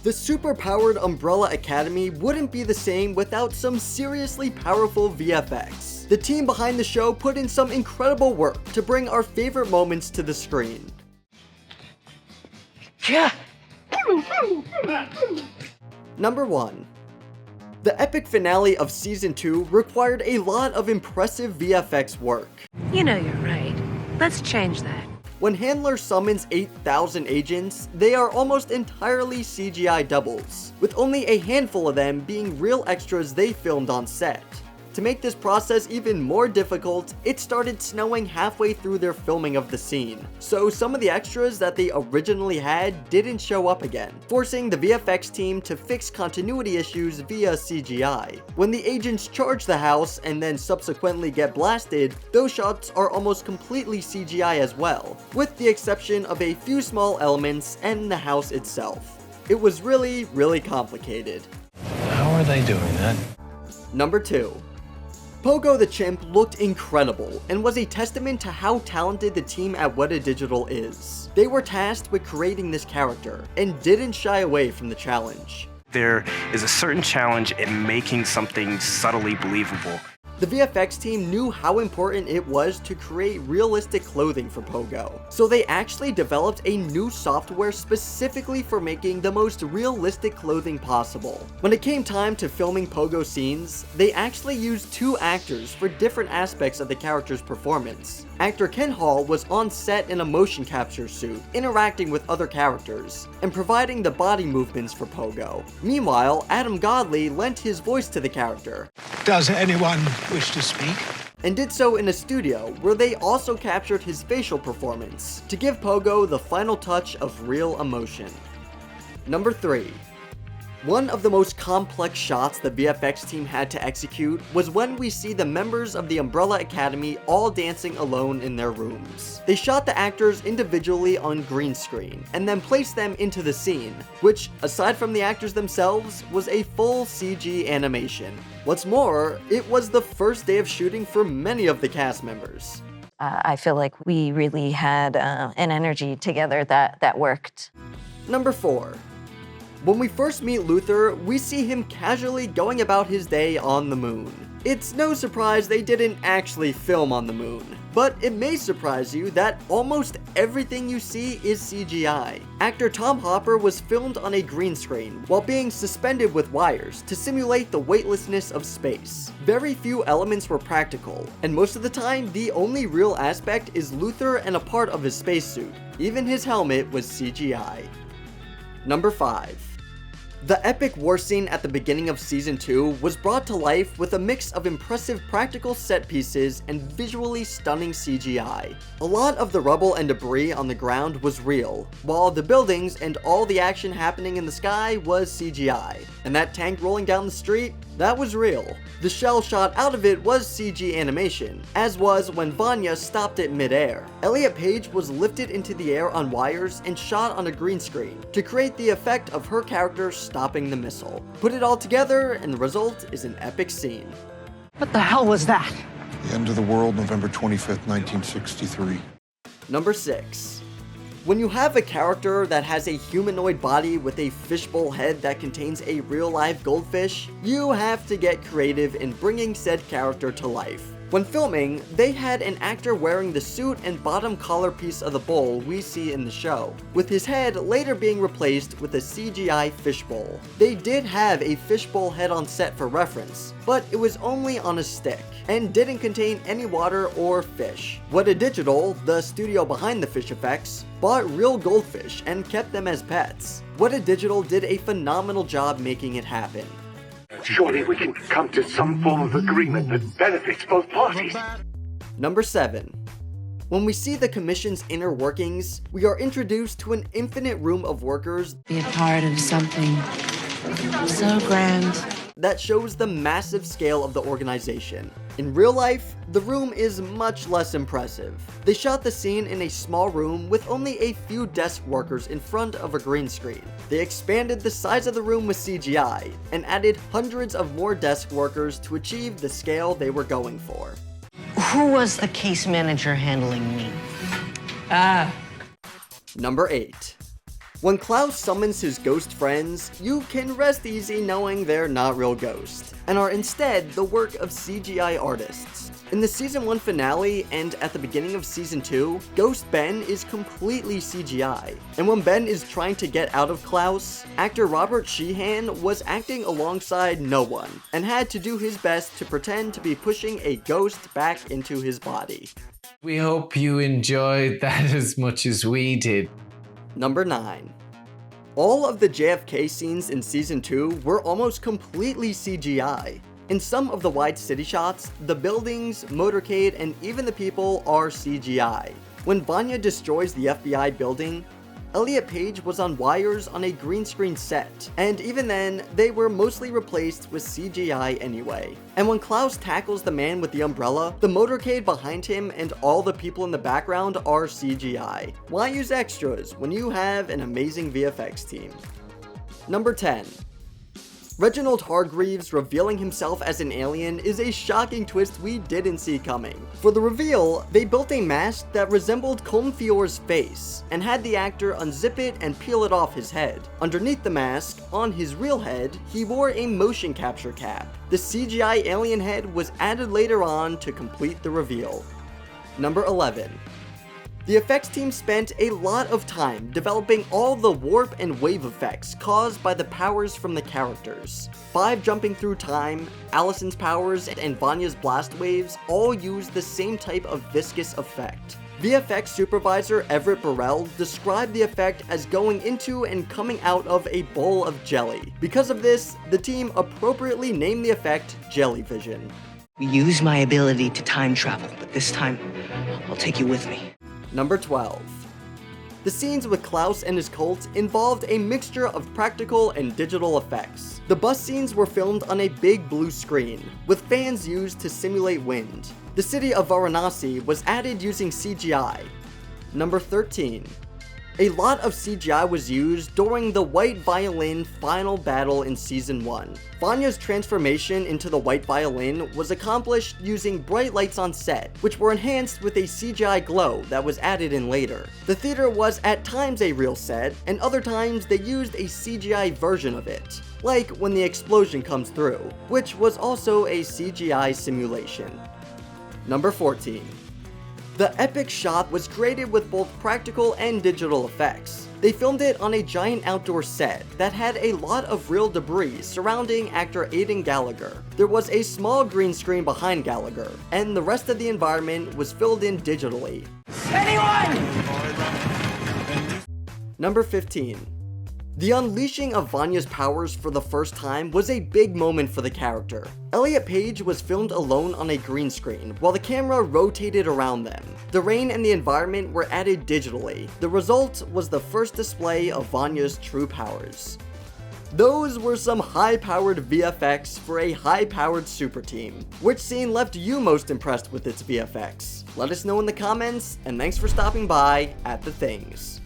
The super-powered Umbrella Academy wouldn't be the same without some seriously powerful VFX. The team behind the show put in some incredible work to bring our favorite moments to the screen. Yeah. Number 1. The epic finale of Season 2 required a lot of impressive VFX work. You know you're right. Let's change that. When Handler summons 8,000 agents, they are almost entirely CGI doubles, with only a handful of them being real extras they filmed on set. To make this process even more difficult, it started snowing halfway through their filming of the scene, so some of the extras that they originally had didn't show up again, forcing the VFX team to fix continuity issues via CGI. When the agents charge the house and then subsequently get blasted, those shots are almost completely CGI as well, with the exception of a few small elements and the house itself. It was really complicated. How are they doing that? Number 2. Pogo the Chimp looked incredible and was a testament to how talented the team at Weta Digital is. They were tasked with creating this character and didn't shy away from the challenge. There is a certain challenge in making something subtly believable. The VFX team knew how important it was to create realistic clothing for Pogo, so they actually developed a new software specifically for making the most realistic clothing possible. When it came time to filming Pogo scenes, they actually used 2 actors for different aspects of the character's performance. Actor Ken Hall was on set in a motion capture suit, interacting with other characters, and providing the body movements for Pogo. Meanwhile, Adam Godley lent his voice to the character. Does anyone wish to speak? And did so in a studio where they also captured his facial performance to give Pogo the final touch of real emotion. Number 3. One of the most complex shots the VFX team had to execute was when we see the members of the Umbrella Academy all dancing alone in their rooms. They shot the actors individually on green screen, and then placed them into the scene, which, aside from the actors themselves, was a full CG animation. What's more, it was the first day of shooting for many of the cast members. I feel like we really had an energy together that worked. Number 4. When we first meet Luther, we see him casually going about his day on the moon. It's no surprise they didn't actually film on the moon, but it may surprise you that almost everything you see is CGI. Actor Tom Hopper was filmed on a green screen while being suspended with wires to simulate the weightlessness of space. Very few elements were practical, and most of the time the only real aspect is Luther and a part of his spacesuit. Even his helmet was CGI. Number 5. The epic war scene at the beginning of Season 2 was brought to life with a mix of impressive practical set pieces and visually stunning CGI. A lot of the rubble and debris on the ground was real, while the buildings and all the action happening in the sky was CGI. And that tank rolling down the street? That was real. The shell shot out of it was CG animation, as was when Vanya stopped it mid-air. Elliot Page was lifted into the air on wires and shot on a green screen to create the effect of her character stopping the missile. Put it all together and the result is an epic scene. What the hell was that? The end of the world, November 25th, 1963. Number 6. When you have a character that has a humanoid body with a fishbowl head that contains a real-life goldfish, you have to get creative in bringing said character to life. When filming, they had an actor wearing the suit and bottom collar piece of the bowl we see in the show, with his head later being replaced with a CGI fishbowl. They did have a fishbowl head on set for reference, but it was only on a stick, and didn't contain any water or fish. Weta Digital, the studio behind the fish effects, bought real goldfish and kept them as pets. Weta Digital did a phenomenal job making it happen. Surely we can come to some form of agreement that benefits both parties. Number 7. When we see the Commission's inner workings, we are introduced to an infinite room of workers Be a part of something so grand. that shows the massive scale of the organization. In real life, the room is much less impressive. They shot the scene in a small room with only a few desk workers in front of a green screen. They expanded the size of the room with CGI, and added hundreds of more desk workers to achieve the scale they were going for. Who was the case manager handling me? Number 8. When Klaus summons his ghost friends, you can rest easy knowing they're not real ghosts, and are instead the work of CGI artists. In the Season 1 finale and at the beginning of Season 2, Ghost Ben is completely CGI, and when Ben is trying to get out of Klaus, actor Robert Sheehan was acting alongside no one, and had to do his best to pretend to be pushing a ghost back into his body. We hope you enjoyed that as much as we did. Number 9. All of the JFK scenes in Season 2 were almost completely CGI. In some of the wide city shots, the buildings, motorcade, and even the people are CGI. When Vanya destroys the FBI building, Elliot Page was on wires on a green screen set, and even then, they were mostly replaced with CGI anyway. And when Klaus tackles the man with the umbrella, the motorcade behind him and all the people in the background are CGI. Why use extras when you have an amazing VFX team? Number 10. Reginald Hargreeves revealing himself as an alien is a shocking twist we didn't see coming. For the reveal, they built a mask that resembled Comfior's face, and had the actor unzip it and peel it off his head. Underneath the mask, on his real head, he wore a motion capture cap. The CGI alien head was added later on to complete the reveal. Number 11. The effects team spent a lot of time developing all the warp and wave effects caused by the powers from the characters. 5 jumping through time, Allison's powers, and Vanya's blast waves all use the same type of viscous effect. VFX supervisor Everett Burrell described the effect as going into and coming out of a bowl of jelly. Because of this, the team appropriately named the effect Jellyvision. We use my ability to time travel, but this time, I'll take you with me. Number 12. The scenes with Klaus and his cult involved a mixture of practical and digital effects. The bus scenes were filmed on a big blue screen, with fans used to simulate wind. The city of Varanasi was added using CGI. Number 13. A lot of CGI was used during the White Violin final battle in Season 1. Vanya's transformation into the White Violin was accomplished using bright lights on set, which were enhanced with a CGI glow that was added in later. The theater was at times a real set, and other times they used a CGI version of it, like when the explosion comes through, which was also a CGI simulation. Number 14. The epic shot was created with both practical and digital effects. They filmed it on a giant outdoor set that had a lot of real debris surrounding actor Aidan Gallagher. There was a small green screen behind Gallagher, and the rest of the environment was filled in digitally. Anyone! Number 15. The unleashing of Vanya's powers for the first time was a big moment for the character. Elliot Page was filmed alone on a green screen, while the camera rotated around them. The rain and the environment were added digitally. The result was the first display of Vanya's true powers. Those were some high-powered VFX for a high-powered super team. Which scene left you most impressed with its VFX? Let us know in the comments, and thanks for stopping by at The Things.